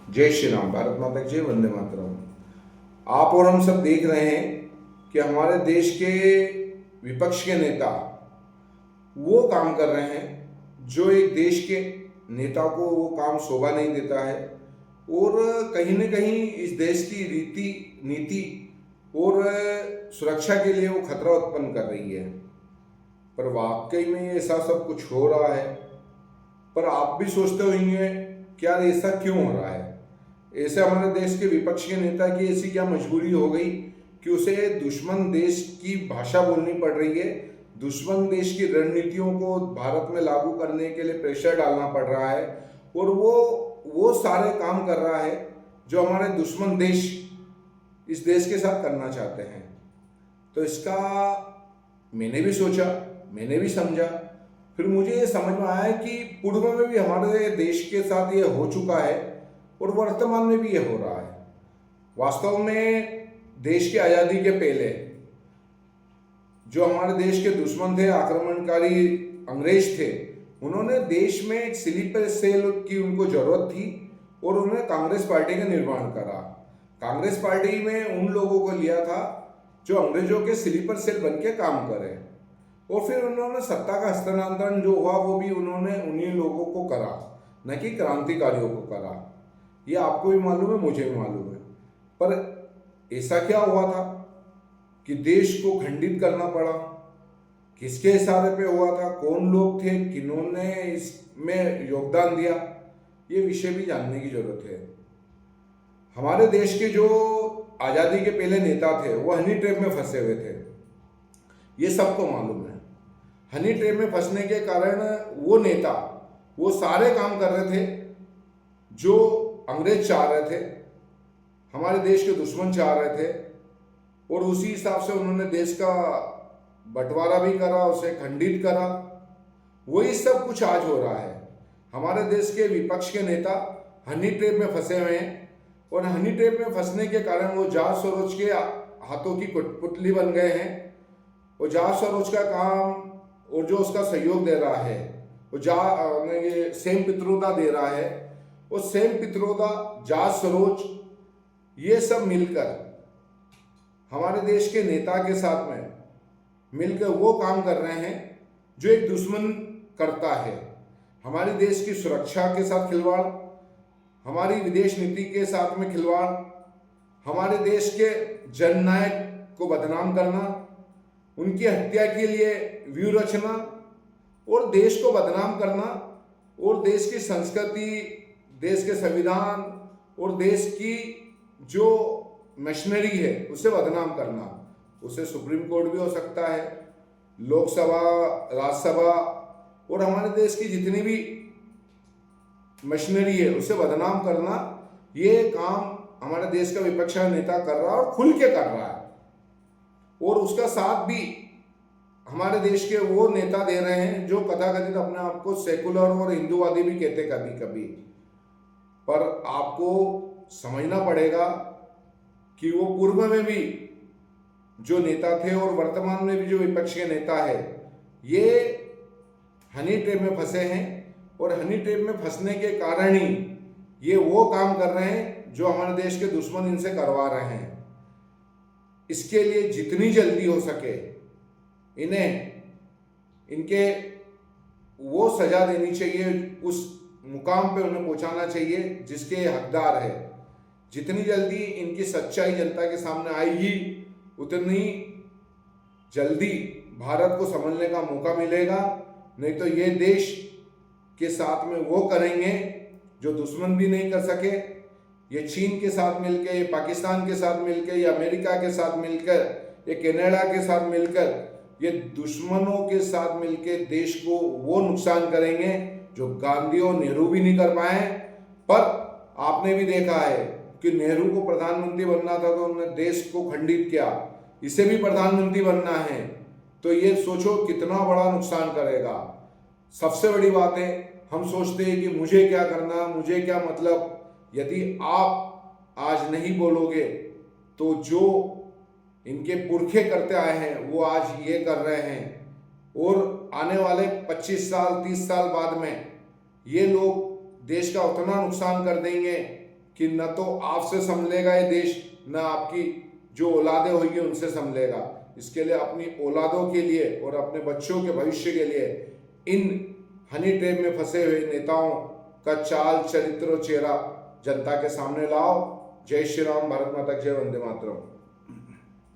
जय श्री राम। भारत माता की जय। वंदे मातरम। आप और हम सब देख रहे हैं कि हमारे देश के विपक्ष के नेता वो काम कर रहे हैं जो एक देश के नेता को वो काम शोभा नहीं देता है, और कहीं न कहीं इस देश की रीति नीति और सुरक्षा के लिए वो खतरा उत्पन्न कर रही है। पर वाकई में ऐसा सब कुछ हो रहा है। पर आप भी सोचते होंगे कि यार ऐसा क्यों हो रहा है। ऐसे हमारे देश के विपक्ष के नेता की ऐसी क्या मजबूरी हो गई कि उसे दुश्मन देश की भाषा बोलनी पड़ रही है, दुश्मन देश की रणनीतियों को भारत में लागू करने के लिए प्रेशर डालना पड़ रहा है, और वो सारे काम कर रहा है जो हमारे दुश्मन देश इस देश के साथ करना चाहते हैं। तो इसका मैंने भी सोचा, मैंने भी समझा, फिर मुझे ये समझ में आया कि पूर्व में भी हमारे देश के साथ ये हो चुका है और वर्तमान में भी ये हो रहा है। वास्तव में देश की आज़ादी के पहले जो हमारे देश के दुश्मन थे, आक्रमणकारी अंग्रेज थे, उन्होंने देश में एक स्लीपर सेल की उनको जरूरत थी और उन्होंने कांग्रेस पार्टी का निर्माण करा। कांग्रेस पार्टी में उन लोगों को लिया था जो अंग्रेजों के स्लीपर सेल बन के काम करें, और फिर उन्होंने सत्ता का हस्तांतरण जो हुआ वो भी उन्होंने उन्हीं लोगों को करा, न कि क्रांतिकारियों को करा। ये आपको भी मालूम है, मुझे भी मालूम है। पर ऐसा क्या हुआ था कि देश को खंडित करना पड़ा? किसके इशारे पे हुआ था? कौन लोग थे? किन्होंने इसमें योगदान दिया? ये विषय भी जानने की जरूरत है। हमारे देश के जो आज़ादी के पहले नेता थे वो हनी ट्रैप में फंसे हुए थे, ये सबको मालूम है। हनी ट्रैप में फंसने के कारण वो नेता वो सारे काम कर रहे थे जो अंग्रेज चाह रहे थे, हमारे देश के दुश्मन चाह रहे थे, और उसी हिसाब से उन्होंने देश का बंटवारा भी करा, उसे खंडित करा। वही सब कुछ आज हो रहा है। हमारे देश के विपक्ष के नेता हनी ट्रैप में फंसे हुए हैं, और हनी ट्रैप में फंसने के कारण वो जॉर्ज सोरोस के हाथों की पुतली बन गए हैं। वो जॉर्ज सोरोस का काम और जो उसका सहयोग दे रहा है वो सेम पित्रोदा दे रहा है, वो सेम पित्रोदा, जॉर्ज सोरोस, ये सब मिलकर हमारे देश के नेता के साथ में मिलकर वो काम कर रहे हैं जो एक दुश्मन करता है। हमारे देश की सुरक्षा के साथ खिलवाड़, हमारी विदेश नीति के साथ में खिलवाड़, हमारे देश के जननायक को बदनाम करना, उनकी हत्या के लिए व्यूह रचना और देश को बदनाम करना, और देश की संस्कृति, देश के संविधान और देश की जो मशीनरी है उसे बदनाम करना। उसे सुप्रीम कोर्ट भी हो सकता है, लोकसभा, राज्यसभा और हमारे देश की जितनी भी मशीनरी है उसे बदनाम करना। ये काम हमारे देश का विपक्ष का नेता कर रहा है और खुल के कर रहा है, और उसका साथ भी हमारे देश के वो नेता दे रहे हैं जो कथाकथित अपने आप को सेकुलर और हिंदूवादी भी कहते कभी कभी। पर आपको समझना पड़ेगा कि वो पूर्व में भी जो नेता थे और वर्तमान में भी जो विपक्ष के नेता है, ये हनी ट्रैप में फंसे हैं, और हनी ट्रैप में फंसने के कारण ही ये वो काम कर रहे हैं जो हमारे देश के दुश्मन इनसे करवा रहे हैं। इसके लिए जितनी जल्दी हो सके इन्हें इनके वो सजा देनी चाहिए, उस मुकाम पे उन्हें पहुंचाना चाहिए जिसके हकदार है। जितनी जल्दी इनकी सच्चाई जनता के सामने आएगी उतनी जल्दी भारत को समझने का मौका मिलेगा। नहीं तो ये देश के साथ में वो करेंगे जो दुश्मन भी नहीं कर सके। ये चीन के साथ मिलकर, ये पाकिस्तान के साथ मिलकर, ये अमेरिका के साथ मिलकर, ये कनाडा के साथ मिलकर, ये दुश्मनों के साथ मिलकर देश को वो नुकसान करेंगे जो गांधी और नेहरू भी नहीं कर पाए। पर आपने भी देखा है कि नेहरू को प्रधानमंत्री बनना था तो उन्होंने देश को खंडित किया, इसे भी प्रधानमंत्री बनना है तो ये सोचो कितना बड़ा नुकसान करेगा। सबसे बड़ी बात है, हम सोचते हैं कि मुझे क्या करना, मुझे क्या मतलब। यदि आप आज नहीं बोलोगे तो जो इनके पुरखे करते आए हैं वो आज ये कर रहे हैं, और आने वाले 25 साल 30 साल बाद में ये लोग देश का उतना नुकसान कर देंगे कि न तो आपसे संभलेगा ये देश, न आपकी जो औलादें होंगी उनसे संभलेगा। इसके लिए अपनी औलादों के लिए और अपने बच्चों के भविष्य के लिए इन हनी ट्रैप में फंसे हुए नेताओं का चाल, चरित्र और चेहरा जनता के सामने लाओ। जय श्री राम, भारत माता की जय, वंदे मातरम।